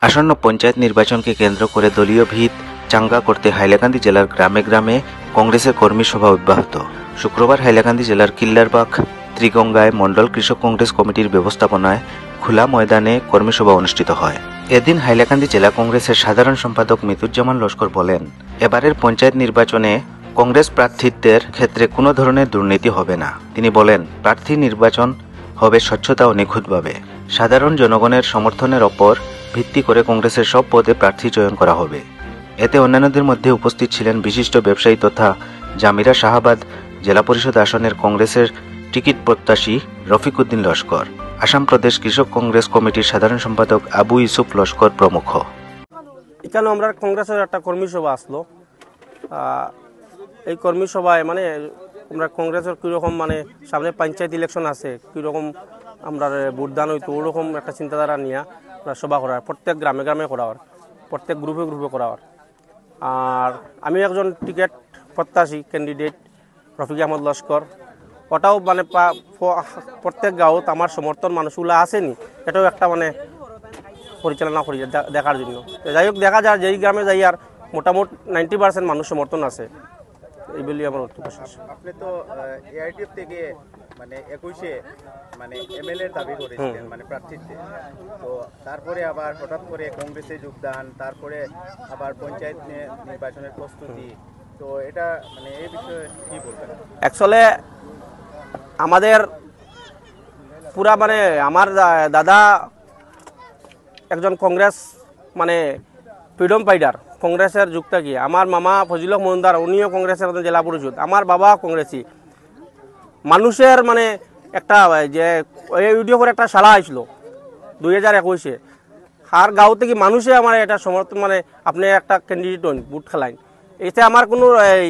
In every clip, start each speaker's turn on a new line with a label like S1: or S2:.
S1: আসন্ন পঞ্চায়েত নির্বাচনকে কেন্দ্র করে দলীয় ভিত চাঙ্গা করতে হাইলাকান্দি জেলার গ্রামে গ্রামে কংগ্রেসের কর্মী সভা অব্যাহত। শুক্রবার হাইলাকান্দি জেলার কিল্লারবাগ ত্রিগঙ্গায় মণ্ডল কৃষক কংগ্রেস কমিটির ব্যবস্থাপনায় খোলা ময়দানে কর্মী সভা অনুষ্ঠিত হয়। এদিন হাইলাকান্দি জেলা কংগ্রেসের সাধারণ সম্পাদক মিতুজ্জামান লস্কর বলেন, এবারের পঞ্চায়েত নির্বাচনে কংগ্রেস প্রার্থীদের ক্ষেত্রে কোনো ধরনের দুর্নীতি হবে না। তিনি বলেন, প্রার্থী নির্বাচন হবে স্বচ্ছতা ও নিখুঁতভাবে। সাধারণ জনগণের সমর্থনের ওপর ভিত্তি করে কংগ্রেসের সব পদে প্রার্থী চয়ন করা হবে। এতে অন্যান্যদের মধ্যে উপস্থিত ছিলেন বিশিষ্ট ব্যবসায়ী তথা জামিরা শাহাবাদ জেলা পরিষদ আসনের কংগ্রেসের টিকিট প্রত্যাশী রফিক উদ্দিন লস্কর, আসাম প্রদেশ কৃষক কংগ্রেস কমিটির সাধারণ সম্পাদক আবু ইউসুফ লস্কর প্রমুখ।
S2: এখানে আমরা কংগ্রেসের একটা কর্মী সভা আসলো। এই কর্মী সভায় মানে আমরা কংগ্রেসের কীরকম মানে সামনে পঞ্চায়েত ইলেকশন আছে, কীরকম আমরা ভোটদান হইতো ওরকম একটা চিন্তাধারা নিয়ে আমরা সভা করার, প্রত্যেক গ্রামে গ্রামে করার, প্রত্যেক গ্রুপে গ্রুপে করার। আর আমি একজন টিকিট প্রত্যাশী ক্যান্ডিডেট রফিক আহমদ লস্কর। ওটাও মানে প্রত্যেক গাঁৱত আমার সমর্থন মানুষগুলো আসেনি, এটাও একটা মানে পরিচালনা করি দেখার জন্য। যাই হোক, দেখা যায় যেই গ্রামে যাই আর মোটামুটি 90% মানুষ সমর্থন আছে, এই বলি আমার বিশ্বাস।
S3: আপনি তো এআইডিএফ থেকে মানে 21-এ মানে এমএলএ দাবি করেছিলেন মানে প্রার্থীত্বে, তো তারপরে আবার হঠাৎ করে কংগ্রেসে যোগদান, তারপরে আবার পঞ্চায়েত নির্বাচনের প্রস্তুতি, তো এটা মানে এই বিষয়ে কি বলবেন?
S2: অ্যাকচুয়ালি আমাদের পুরা মানে আমার দাদা একজন কংগ্রেস মানে ফ্রিডম ফাইটার, কংগ্রেসের যুক্ত গিয়ে। আমার মামা ফজিলক মজুমদার উনিও কংগ্রেসের জেলা পরিষদ, আমার বাবা কংগ্রেসী। মানুষের মানে একটা যে ইউডিও করে একটা শালা আসলো 2021-এ, আর গাঁও থেকে মানুষে আমার এটা সমর্থন মানে আপনি একটা ক্যান্ডিডেট হন বুট খেলাইন, এতে আমার কোনো এই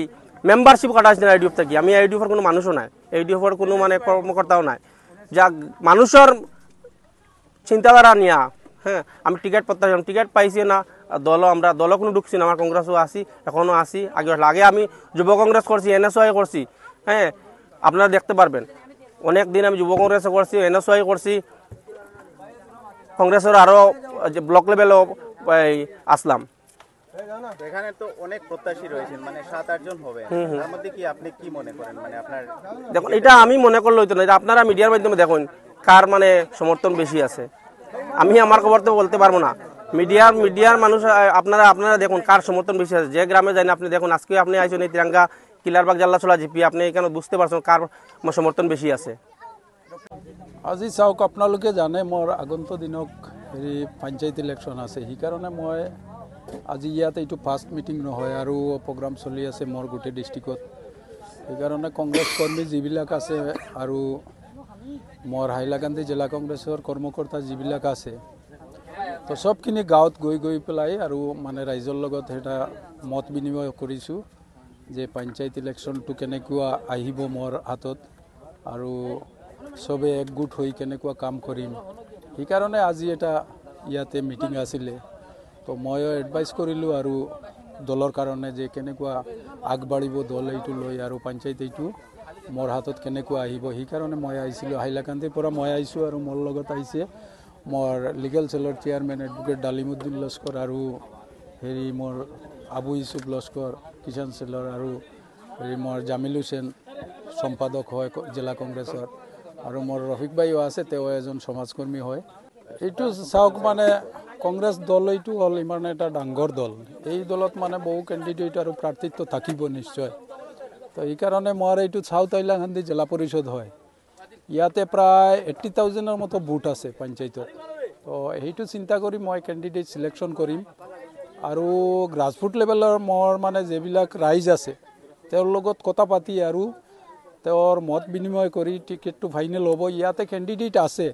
S2: মেম্বারশিপ কাটা আছে না আইডিএফ থেকে। আমি আইডিএফের কোনো মানুষও নাই, আইডিএফের কোনো মানে কর্মকর্তাও নাই, যা মানুষের চিন্তাধারা নিয়ে। হ্যাঁ, আমি টিকিট প্রত্যাশী, টিকিট পাইছি না, আমরা দলও কোনো ঢুকছি না। আমার কংগ্রেসও আসি, এখনও আসি, আগে আমি যুব কংগ্রেস করছি, এনএসওয়াই করছি। হ্যাঁ, আপনারা দেখতে পারবেন অনেক দিন আমি যুব কংগ্রেসও করছি, এনএসওয়াই করছি, কংগ্রেসের আরও যে ব্লক লেভেলও আসলাম।
S3: এখানে তো অনেক প্রত্যাশী রয়েছেন, মানে 7-8 জন হবে, তার মধ্যে কি আপনি কি মনে করেন মানে আপনার?
S2: দেখুন, এটা আমি মনে করলে হইতো না, এটা আপনারা মিডিয়ার মাধ্যমে দেখুন কার মানে সমর্থন বেশি আছে। আমি আমার খবর তো বলতে পারবো না, মিডিয়ার মানুষ আপনারা দেখুন কার সমর্থন বেশি আছে। যে গ্রামে যাই না আপনি দেখুন, আজকে আপনি আইসেন এই তিরঙ্গা কিলারবাগ জাল্লাছলা জিপি, আপনি এখানে বুঝতে পারছেন কার সমর্থন বেশি আছে।
S4: আজি চাওক, আপোনালোকে জানে মোৰ আগন্ত দিনক হেৰি পঞ্চায়ত ইলেকশ্যন আছে, সেইকাৰণে মই আজি ইয়াত এইটো ফাৰ্ষ্ট মিটিং নহয় আৰু প্ৰগ্ৰাম চলি আছে মোৰ গোটেই ডিষ্ট্ৰিক্টত। সেইকাৰণে কংগ্ৰেছ কৰ্মী যিবিলাক আছে আৰু মোৰ হাইলাকান্দি জিলা কংগ্ৰেছৰ কৰ্মকৰ্তা যিবিলাক আছে, তো সবখিনি গাঁৱত গৈ পেলাই আৰু মানে ৰাইজৰ লগত এটা মত বিনিময় কৰিছোঁ যে পঞ্চায়ত ইলেকশ্যনটো কেনেকুৱা আহিব মোৰ হাতত আৰু সবে একগোট হৈ কেনেকুৱা কাম কৰিম। সেইকাৰণে আজি এটা ইয়াতে মিটিং আছিলে, তো ময়ো এডভাইচ কৰিলোঁ আৰু দলৰ কাৰণে যে কেনেকুৱা আগবাঢ়িব দল এইটো লৈ আৰু পঞ্চায়ত এইটো মোৰ হাতত কেনেকুৱা আহিব। সেইকাৰণে মই আহিছিলোঁ, হাইলাকান্দিৰ পৰা মই আহিছোঁ আৰু মোৰ লগত আহিছে মোৰ লিগেল চেলৰ চেয়াৰমেন এডভোকেট ডালিমুদ্দিন লস্কৰ আৰু হেৰি মোৰ আবু ইউসুফ লস্কৰ কিষাণ চেলৰ, আৰু হেৰি মোৰ জামিল হুছেইন সম্পাদক হয় জিলা কংগ্ৰেছৰ, আৰু মোৰ ৰফিক ভাইও আছে, তেওঁ এজন সমাজকৰ্মী হয়। এইটো চাওক, মানে কংগ্ৰেছ দল এইটো হ'ল ইমান এটা ডাঙৰ দল, এই দলত মানে বহু কেণ্ডিডেট আৰু প্ৰাৰ্থিত্ব থাকিব নিশ্চয়। তো এইকাৰণে মোৰ এইটো চাউথ হাইলাকান্দি জিলা পৰিষদ হয়, ইয়াতে প্ৰায় 80,000-ৰ মতো বুথ আছে পঞ্চায়তত। তো সেইটো চিন্তা কৰি মই কেণ্ডিডেট চিলেকশ্যন কৰিম, আৰু গ্ৰাছৰুট লেভেলৰ মোৰ মানে যিবিলাক ৰাইজ আছে তেওঁৰ লগত কথা পাতি আৰু তেওঁৰ মত বিনিময় কৰি টিকেটটো ফাইনেল হ'ব। ইয়াতে কেণ্ডিডেট আছে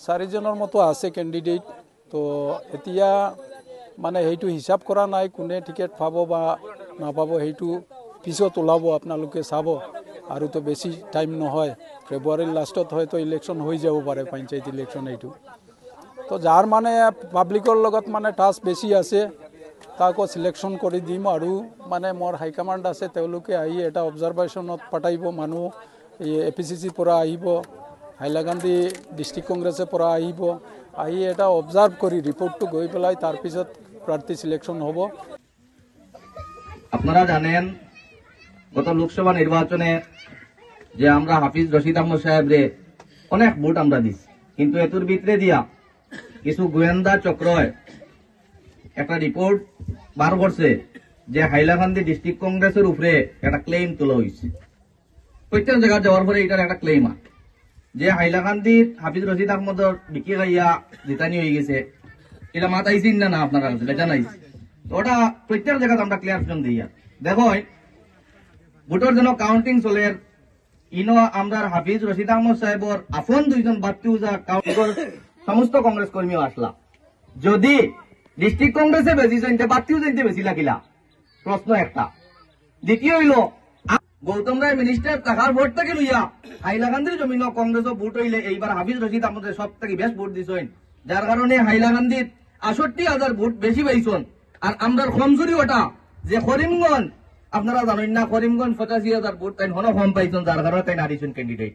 S4: 4জনৰ মতো আছে কেণ্ডিডেট, তো এতিয়া মানে সেইটো হিচাপ কৰা নাই কোনে টিকেট পাব বা নাপাব, সেইটো পিছত ওলাব, আপোনালোকে চাব। আৰু তো বেছি টাইম নহয়, ফেব্ৰুৱাৰীৰ লাষ্টত হয়তো ইলেকশ্যন হৈ যাব পাৰে পঞ্চায়ত ইলেকশ্যন এইটো। তো যাৰ মানে পাব্লিকৰ লগত মানে টাচ বেছি আছে তাকো সিলেকশ্যন কৰি দিম, আৰু মানে মোৰ হাইকমাণ্ড আছে, তেওঁলোকে আহি এটা অবজাৰভেশ্যনত পঠাইব মানুহ, APCC পৰা আহিব, হাইলাকান্দি ডিষ্ট্ৰিক্ট কংগ্ৰেছৰ পৰা আহিব, আহি এটা অবজাৰ্ভ কৰি ৰিপৰ্টটো গৈ পেলাই তাৰপিছত প্ৰাৰ্থী সিলেকশন হ'ব।
S5: আপনারা জানেন গত লোকসভা নির্বাচনে যে আমরা হাফিজ রশিদ আহমদ সাহেবরে অনেক ভোট আমরা দিছি, কিন্তু এতুর ভিতরে দিয়া কিছু গোয়েন্দা চক্রয় একটা রিপোর্ট বার করছে যে হাইলাকান্দি ডিস্ট্রিক্ট কংগ্রেসের উপরে একটা ক্লেম তোলা হয়েছে। প্রত্যেক জায়গা যাওয়ার পরে এটার একটা ক্লেম যে হাইলাকান্দির হাফিজ রশিদ আহমদর বিকি গাইয়া জিতানি হয়ে গেছে, এটা মাথাইছেন না আপনারা জানাইছি। ওটা প্রত্যেক জায়গায় আমরা ক্লিয়ারেশন দিই। দেখো ভোটের জন্য কাউন্টিং চলে, ইনো আমরা হাফিজ রশিদ আহমদ সাহেবর আপন দুইজন বাড়তি সমস্ত কংগ্রেস কর্মীও আসলা। যদি ডিস্ট্রিক্ট কংগ্রেসে বেশি জানতে বাড়তিও জানতে বেশি লাগিলা, প্রশ্ন একটা। দ্বিতীয় হইল গৌতম রায় মিনিস্টার টাকার ভোট থেকে লইয়া হাইলাকান্দির জমিন কংগ্রেসও ভোট হইলে এইবার হাফিজ রশিদ আহমদের সব থেকে বেশ ভোট দিছেন, যার কারণে হাইলাকান্দির ৬৮,০০০ ভোট বেশি পাইছেন। আর আমরা কমজোরি ওটা যে করিমগঞ্জ আপনারা জানেন না, করিমগঞ্জ ৮৫,০০০ ভোট তাই হন কম পাইছেন, যার কারণে তাই হারিয়েছেন ক্যান্ডিডেট।